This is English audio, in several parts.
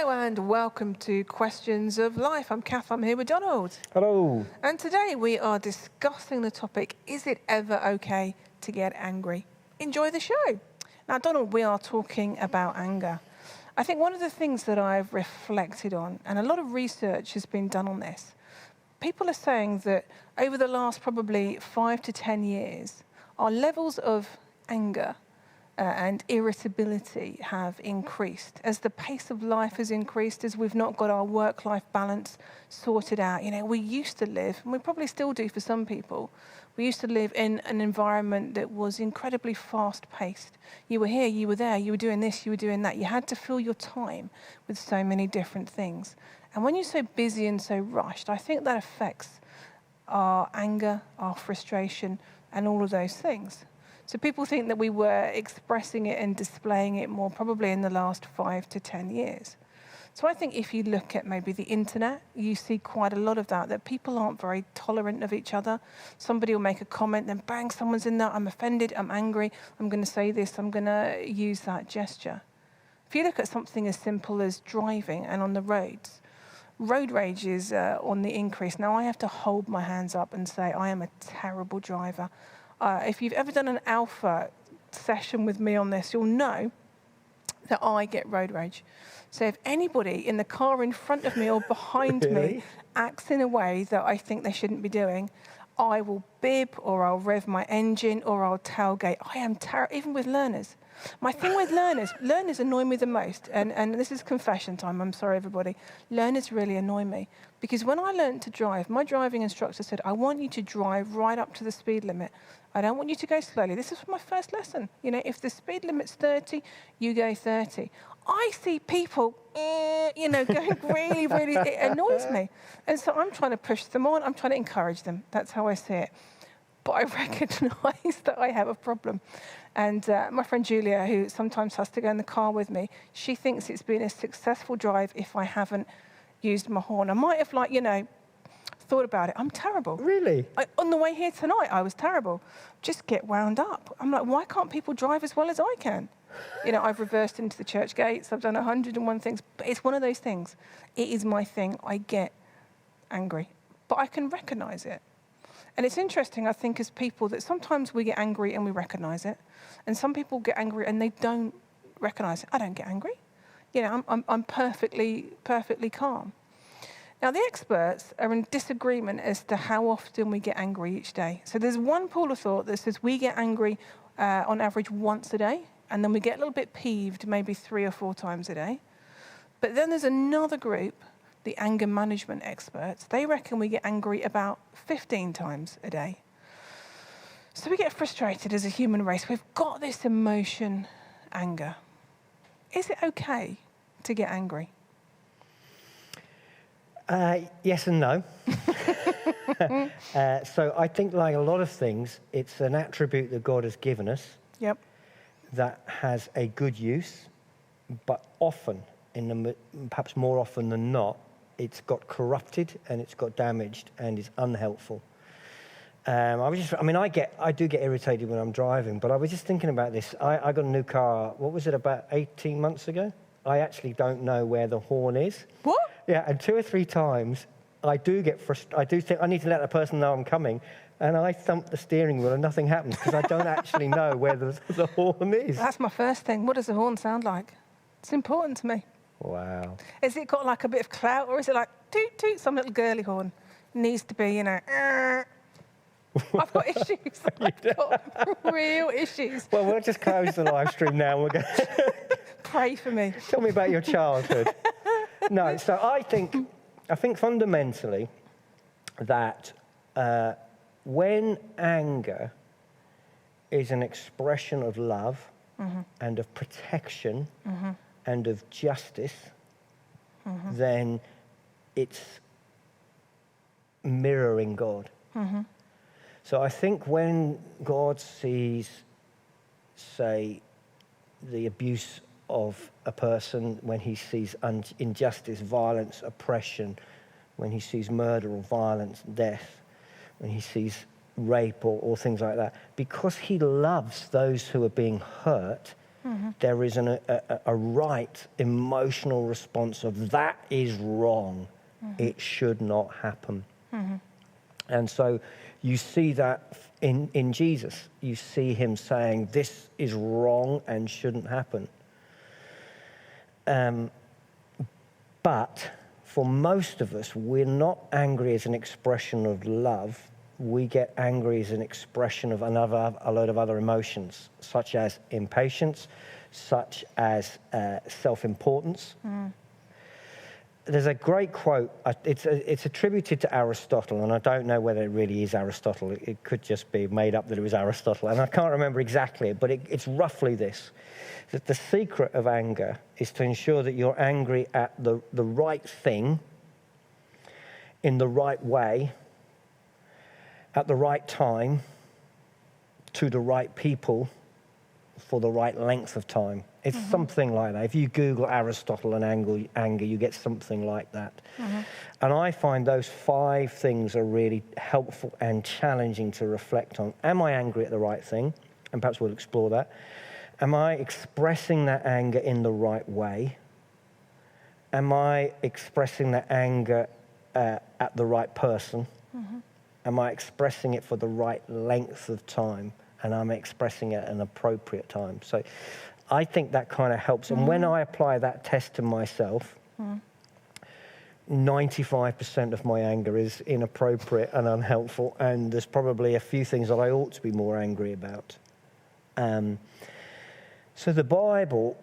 Hello and welcome to Questions of Life. I'm Cath, I'm here with Donald. Hello. And today we are discussing the topic, is it ever okay to get angry? Enjoy the show. Now, Donald, we are talking about anger. I think one of the things that I've reflected on, and a lot of research has been done on this, people are saying that over the last probably 5 to 10 years, our levels of anger and irritability have increased as the pace of life has increased, as we've not got our work-life balance sorted out. You know, we used to live, and we probably still do for some people, we used to live in an environment that was incredibly fast-paced. You were here, you were there, you were doing this, you were doing that. You had to fill your time with so many different things. And when you're so busy and so rushed, I think that affects our anger, our frustration, and all of those things. So people think that we were expressing it and displaying it more probably in the last 5 to 10 years. So I think if you look at maybe the internet, you see quite a lot of that people aren't very tolerant of each other. Somebody will make a comment, then bang, someone's in there, I'm offended, I'm angry, I'm going to say this, I'm going to use that gesture. If you look at something as simple as driving and on the roads, road rage is on the increase. Now I have to hold my hands up and say I am a terrible driver. If you've ever done an alpha session with me on this, you'll know that I get road rage. So if anybody in the car in front of me or behind me acts in a way that I think they shouldn't be doing, I will bib or I'll rev my engine or I'll tailgate. I am terrible, even with learners. My thing with learners annoy me the most. And this is confession time, I'm sorry everybody. Learners really annoy me. Because when I learned to drive, my driving instructor said, I want you to drive right up to the speed limit. I don't want you to go slowly. This is my first lesson. You know, if the speed limit's 30, you go 30. I see people, going really, really, it annoys me. And so I'm trying to push them on. I'm trying to encourage them. That's how I see it. But I recognise that I have a problem. And my friend Julia, who sometimes has to go in the car with me, she thinks it's been a successful drive if I haven't used my horn. I might have, thought about it. I'm terrible. Really? On the way here tonight, I was terrible. Just get wound up. I'm like, why can't people drive as well as I can? You know, I've reversed into the church gates. I've done 101 things. But it's one of those things. It is my thing. I get angry. But I can recognise it. And it's interesting, I think, as people, that sometimes we get angry and we recognise it. And some people get angry and they don't recognise it. I don't get angry. You know, I'm perfectly calm. Now, the experts are in disagreement as to how often we get angry each day. So there's one pool of thought that says we get angry on average once a day, and then we get a little bit peeved maybe 3 or 4 times a day. But then there's another group, the anger management experts. They reckon we get angry about 15 times a day. So we get frustrated as a human race. We've got this emotion, anger. Is it okay to get angry? Yes and no. So I think, like a lot of things, it's an attribute that God has given us. Yep. That has a good use, but often, perhaps more often than not, it's got corrupted and it's got damaged and is unhelpful. I do get irritated when I'm driving, but I was just thinking about this. I got a new car, what was it, about 18 months ago? I actually don't know where the horn is. What? Yeah, and 2 or 3 times I do get frustrated. I do think I need to let the person know I'm coming, and I thump the steering wheel and nothing happens because I don't actually know where the horn is. That's my first thing. What does the horn sound like? It's important to me. Wow. Has it got like a bit of clout, or is it like toot toot, some little girly horn? Needs to be, I've got issues. I've got real issues. Well, we'll just close the live stream now. We'll go. Pray for me. Tell me about your childhood. No, so I think fundamentally that when anger is an expression of love and of protection and of justice, then it's mirroring God. So I think when God sees, say, the abuse of a person, when he sees injustice, violence, oppression, when he sees murder or violence, death, when he sees rape or things like that, because he loves those who are being hurt, There is a right emotional response of that is wrong. It should not happen. And so you see that in Jesus. You see him saying this is wrong and shouldn't happen. But for most of us, we're not angry as an expression of love. We get angry as an expression of a load of other emotions, such as impatience, such as self-importance. There's a great quote. It's attributed to Aristotle, and I don't know whether it really is Aristotle. It could just be made up that it was Aristotle, and I can't remember exactly, but it's roughly this, that the secret of anger is to ensure that you're angry at the right thing, in the right way, at the right time, to the right people, for the right length of time. It's something like that. If you Google Aristotle and anger, you get something like that. And I find those 5 things are really helpful and challenging to reflect on. Am I angry at the right thing? And perhaps we'll explore that. Am I expressing that anger in the right way? Am I expressing that anger at the right person? Am I expressing it for the right length of time? And I'm expressing it at an appropriate time. So I think that kind of helps. And when I apply that test to myself, 95% of my anger is inappropriate and unhelpful. And there's probably a few things that I ought to be more angry about. So the Bible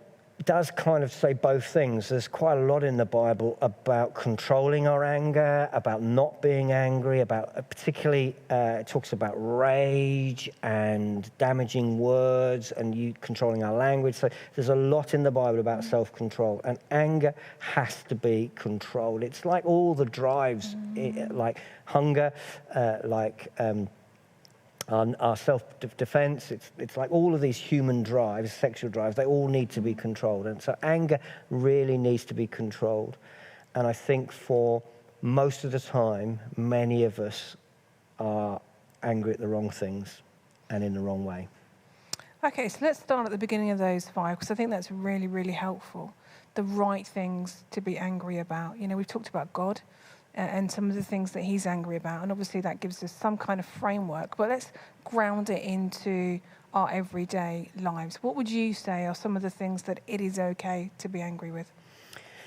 does kind of say both things. There's quite a lot in the Bible about controlling our anger, about not being angry, about particularly it talks about rage and damaging words and you controlling our language. So there's a lot in the Bible about self-control, and anger has to be controlled. It's like all the drives, like hunger, our self-defense, it's like all of these human drives, sexual drives, they all need to be controlled. And so anger really needs to be controlled. And I think for most of the time, many of us are angry at the wrong things and in the wrong way. Okay, so let's start at the beginning of those 5, because I think that's really, really helpful. The right things to be angry about. You know, we've talked about God and some of the things that he's angry about. And obviously that gives us some kind of framework. But let's ground it into our everyday lives. What would you say are some of the things that it is okay to be angry with?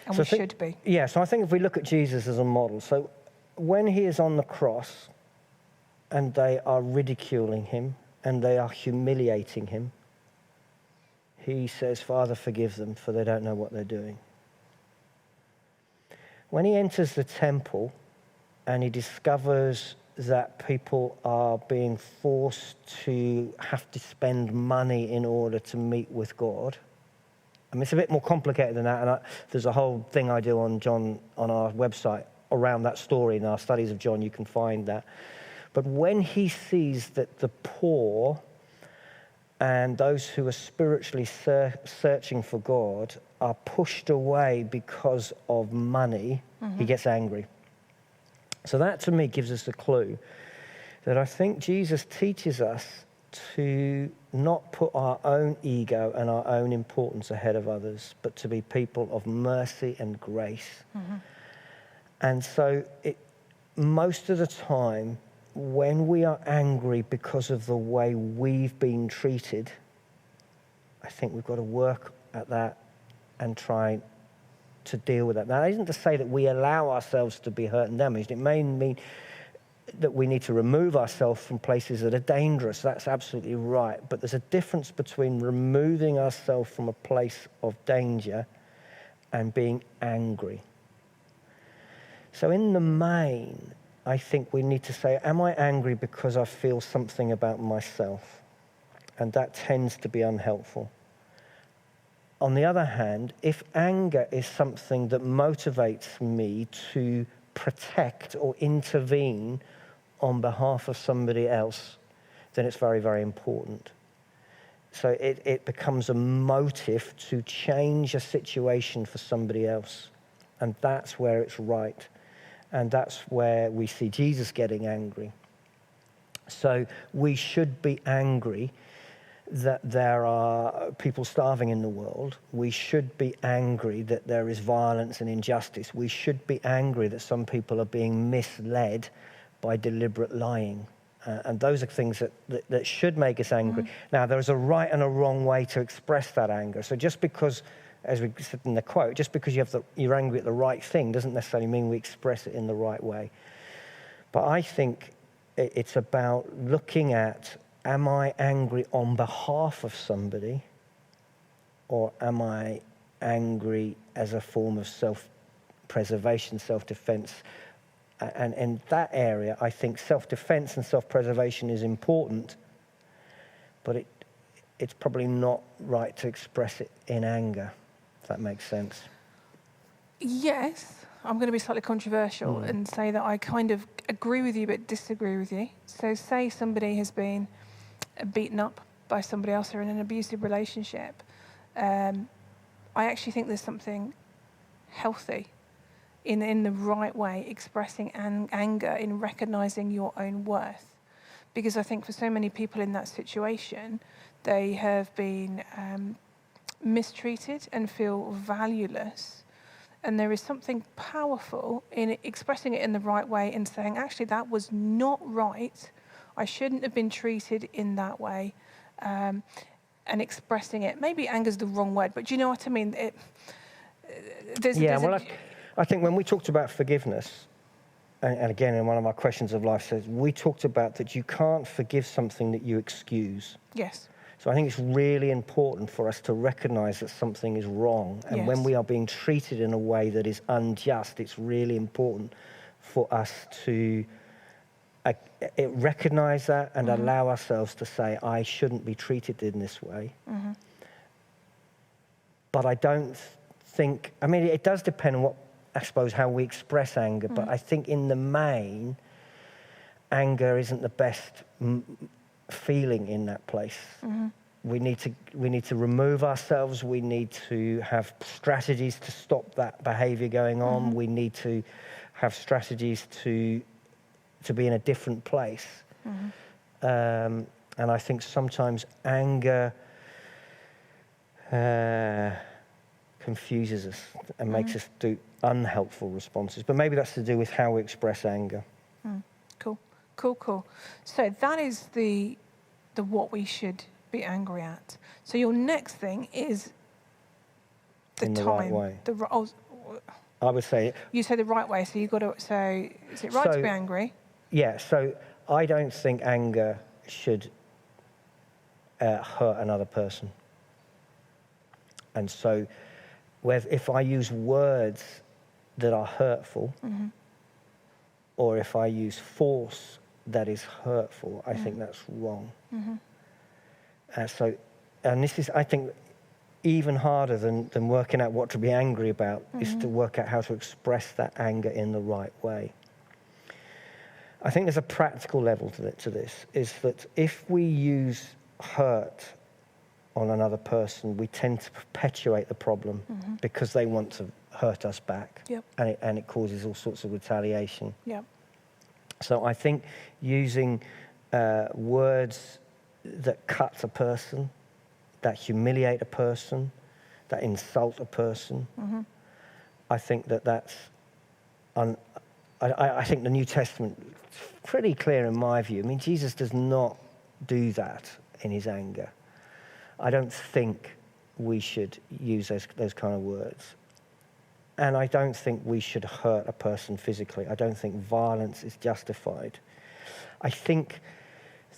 And we should be. Yeah, so I think if we look at Jesus as a model. So when he is on the cross and they are ridiculing him and they are humiliating him, he says, Father, forgive them, for they don't know what they're doing. When he enters the temple and he discovers that people are being forced to have to spend money in order to meet with God, I mean, it's a bit more complicated than that, and there's a whole thing I do on John on our website around that story. In our studies of John, you can find that. But when he sees that the poor and those who are spiritually searching for God are pushed away because of money, he gets angry. So that, to me, gives us a clue that I think Jesus teaches us to not put our own ego and our own importance ahead of others, but to be people of mercy and grace. And so most of the time, when we are angry because of the way we've been treated, I think we've got to work at that and try to deal with that. Now, that isn't to say that we allow ourselves to be hurt and damaged. It may mean that we need to remove ourselves from places that are dangerous. That's absolutely right. But there's a difference between removing ourselves from a place of danger and being angry. So in the main, I think we need to say, am I angry because I feel something about myself? And that tends to be unhelpful. On the other hand, if anger is something that motivates me to protect or intervene on behalf of somebody else, then it's very, very important. So it becomes a motive to change a situation for somebody else. And that's where it's right. And that's where we see Jesus getting angry. So we should be angry that there are people starving in the world. We should be angry that there is violence and injustice. We should be angry that some people are being misled by deliberate lying. And those are things that should make us angry. Now, there is a right and a wrong way to express that anger. So just because, as we said in the quote, just because you're angry at the right thing doesn't necessarily mean we express it in the right way. But I think it's about looking at, am I angry on behalf of somebody, or am I angry as a form of self-preservation, self-defense? And in that area, I think self-defense and self-preservation is important, but it's probably not right to express it in anger, if that makes sense. Yes, I'm going to be slightly controversial and say that I kind of agree with you but disagree with you. So say somebody has been beaten up by somebody else or in an abusive relationship. I actually think there's something healthy in the right way, expressing anger, in recognizing your own worth. Because I think for so many people in that situation, they have been mistreated and feel valueless. And there is something powerful in expressing it in the right way and saying, actually, that was not right. I shouldn't have been treated in that way. And expressing it. Maybe anger's the wrong word, but do you know what I mean? I think when we talked about forgiveness, and again, in one of my questions of life says, we talked about that you can't forgive something that you excuse. Yes. So I think it's really important for us to recognize that something is wrong. And when we are being treated in a way that is unjust, it's really important for us to recognize that and allow ourselves to say, I shouldn't be treated in this way. But I don't think, I mean, it does depend on how we express anger, but I think in the main, anger isn't the best feeling in that place. We need to remove ourselves. We need to have strategies to stop that behavior going on. We need to have strategies to be in a different place. And I think sometimes anger confuses us and makes us do unhelpful responses. But maybe that's to do with how we express anger. Cool. So that is the what we should be angry at. So your next thing is the in time. The right way. I would say. You say the right way, so you've got to. So is it right to be angry? Yeah. So I don't think anger should hurt another person. And so, if I use words that are hurtful, or if I use force that is hurtful, I think that's wrong. And this is, I think, even harder than working out what to be angry about, is to work out how to express that anger in the right way. I think there's a practical level to this, is that if we use hurt on another person, we tend to perpetuate the problem because they want to hurt us back. And it causes all sorts of retaliation. So I think using words that cut a person, that humiliate a person, that insult a person, I think that's... I think the New Testament is pretty clear in my view. I mean, Jesus does not do that in his anger. I don't think we should use those kind of words. And I don't think we should hurt a person physically. I don't think violence is justified. I think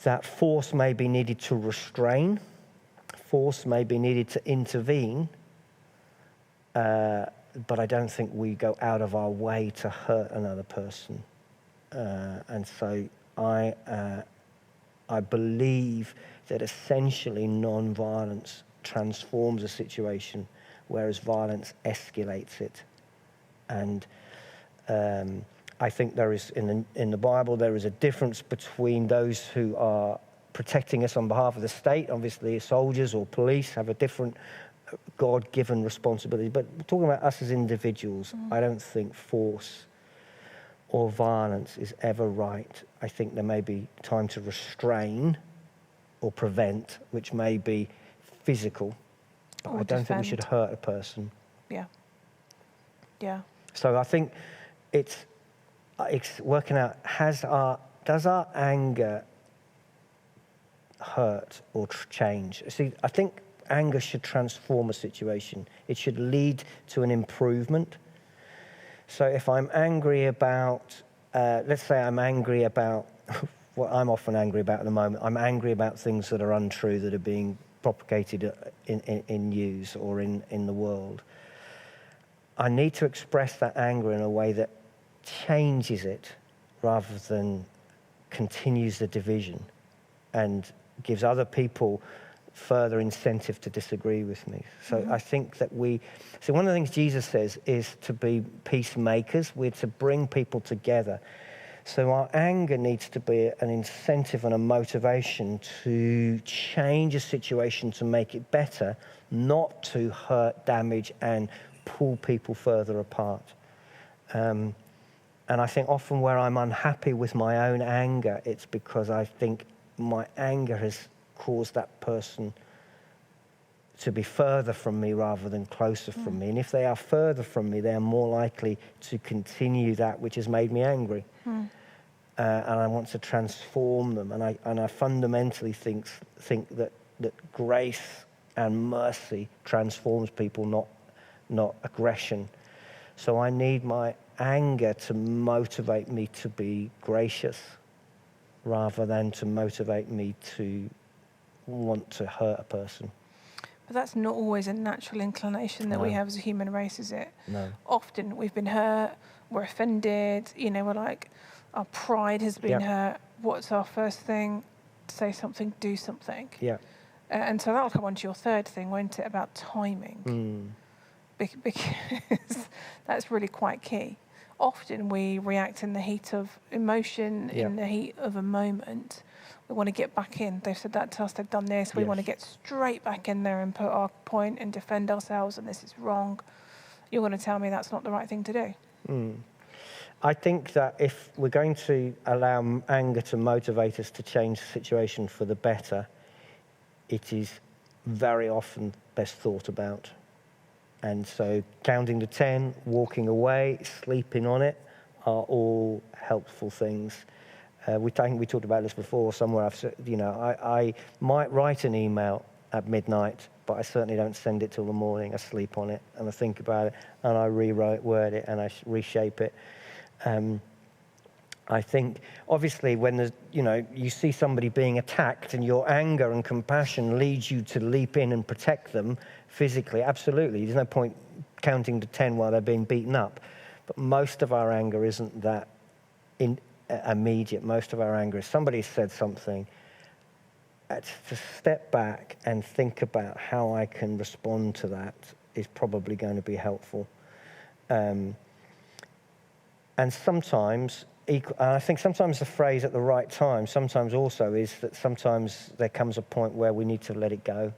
that force may be needed to restrain. Force may be needed to intervene. But I don't think we go out of our way to hurt another person. And so I believe that essentially non-violence transforms a situation, whereas violence escalates it. And I think there is, in the Bible, there is a difference between those who are protecting us on behalf of the state. Obviously, soldiers or police have a different God-given responsibility. But talking about us as individuals, I don't think force or violence is ever right. I think there may be time to restrain or prevent, which may be physical. But Or I don't think we defend. should hurt a person. Yeah. Yeah. So I think it's working out, does our anger hurt or change? See, I think anger should transform a situation. It should lead to an improvement. So if I'm angry about, let's say I'm angry about what I'm often angry about at the moment. I'm angry about things that are untrue, that are being propagated in news or in the world. I need to express that anger in a way that changes it rather than continues the division and gives other people further incentive to disagree with me. So I think that so one of the things Jesus says is to be peacemakers. We're to bring people together. So our anger needs to be an incentive and a motivation to change a situation to make it better, not to hurt, damage, and pull people further apart. And I think often where I'm unhappy with my own anger, it's because I think my anger has caused that person to be further from me rather than closer from me. And if they are further from me, they're more likely to continue that which has made me angry. And I want to transform them. And I fundamentally think that grace and mercy transforms people, not aggression. So I need my anger to motivate me to be gracious rather than to motivate me to want to hurt a person. But that's not always a natural inclination that we No. have as a human race, is it? No. Often we've been hurt, we're offended, we're like, our pride has been hurt. What's our first thing? Say something, do something. Yeah. And so that'll come on to your third thing, won't it, about timing? Because that's really quite key. Often we react in the heat of emotion, in the heat of a moment. We want to get back in. They've said that to us, they've done this. We want to get straight back in there and put our point and defend ourselves, and this is wrong. You're going to tell me that's not the right thing to do. I think that if we're going to allow anger to motivate us to change the situation for the better, it is very often best thought about. And so counting to 10, walking away, sleeping on it are all helpful things. I think we talked about this before somewhere. I've said, I might write an email at midnight, but I certainly don't send it till the morning. I sleep on it and I think about it and I reword it and I reshape it. I think, obviously, when there's, you see somebody being attacked and your anger and compassion leads you to leap in and protect them physically, absolutely. There's no point counting to 10 while they're being beaten up. But most of our anger isn't that immediate. Most of our anger is somebody said something. To step back and think about how I can respond to that is probably going to be helpful. And sometimes, I think sometimes the phrase at the right time, sometimes also is that sometimes there comes a point where we need to let it go.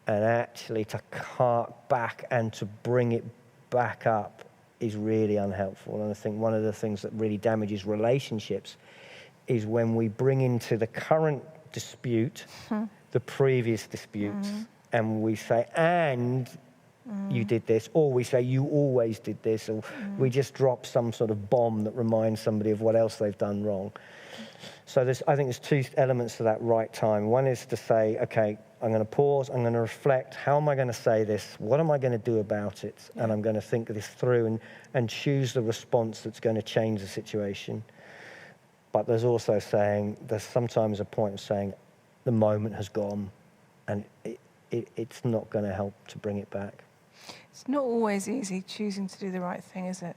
And actually to cart back and to bring it back up is really unhelpful. And I think one of the things that really damages relationships is when we bring into the current dispute the previous disputes and we say, and you did this, or we say you always did this, or we just drop some sort of bomb that reminds somebody of what else they've done wrong. So I think there's two elements to that right time. One is to say, okay, I'm going to pause, I'm going to reflect, how am I going to say this, what am I going to do about it, and I'm going to think this through and choose the response that's going to change the situation. But there's also there's sometimes a point of saying the moment has gone and it's not going to help to bring it back. It's not always easy choosing to do the right thing, is it?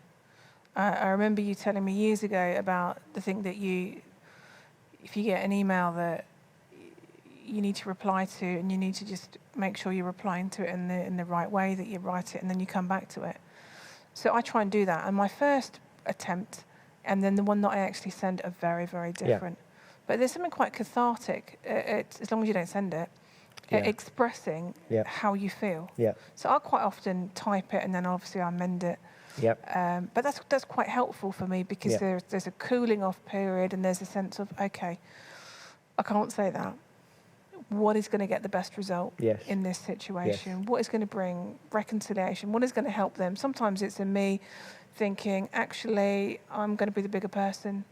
I remember you telling me years ago about the thing that if you get an email that you need to reply to, and you need to just make sure you're replying to it in the right way, that you write it and then you come back to it. So I try and do that. And my first attempt and then the one that I actually send are very, very different. But there's something quite cathartic, as long as you don't send it, expressing how you feel. So I'll quite often type it and then obviously I amend it. But that's quite helpful for me because there's a cooling off period and there's a sense of, okay, I can't say that. What is going to get the best result Yes. in this situation? Yes. What is going to bring reconciliation? What is going to help them? Sometimes it's in me thinking, actually, I'm going to be the bigger person.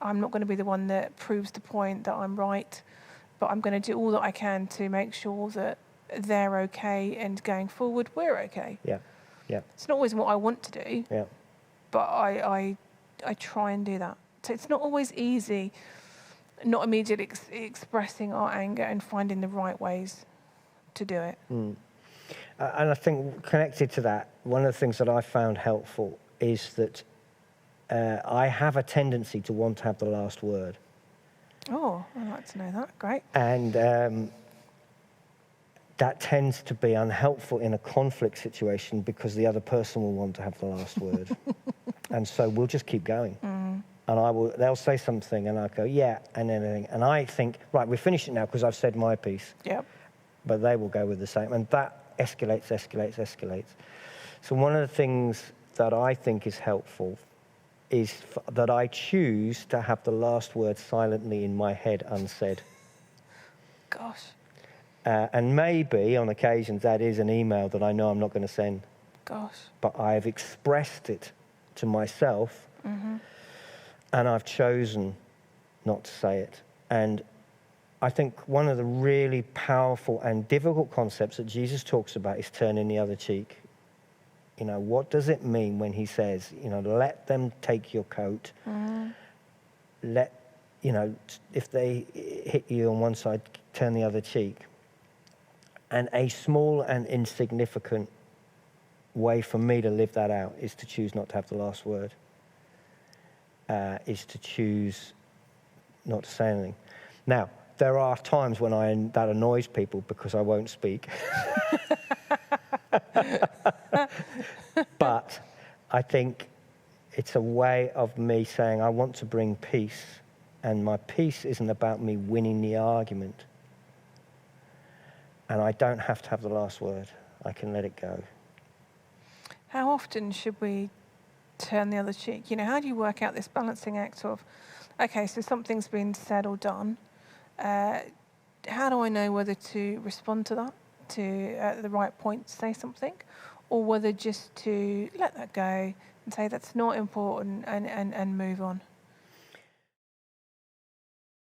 I'm not going to be the one that proves the point that I'm right, but I'm going to do all that I can to make sure that they're okay, and going forward, we're okay. Yeah. Yeah. It's not always what I want to do, Yeah. but I try and do that. So it's not always easy, not immediately expressing our anger and finding the right ways to do it. And I think connected to that, one of the things that I found helpful is that I have a tendency to want to have the last word. Oh, I'd like to know that. Great. And that tends to be unhelpful in a conflict situation because the other person will want to have the last word. And so we'll just keep going. And they'll say something and I'll go, yeah, and anything. And I think, right, we're finishing now because I've said my piece. Yep. But they will go with the same. And that escalates. So one of the things that I think is helpful is that I choose to have the last word silently in my head unsaid. Gosh. And maybe on occasions that is an email that I know I'm not going to send. Gosh. But I've expressed it to myself and I've chosen not to say it. And I think one of the really powerful and difficult concepts that Jesus talks about is turning the other cheek. You know, what does it mean when he says, you know, let them take your coat, let, you know, if they hit you on one side, turn the other cheek. And a small and insignificant way for me to live that out is to choose not to have the last word, is to choose not to say anything. Now, there are times when that annoys people because I won't speak. But I think it's a way of me saying I want to bring peace, and my peace isn't about me winning the argument. And I don't have to have the last word. I can let it go. How often should we turn the other cheek? You know, how do you work out this balancing act of, okay, so something's been said or done. How do I know whether to respond to that, to at the right point say something, or whether just to let that go and say that's not important and move on?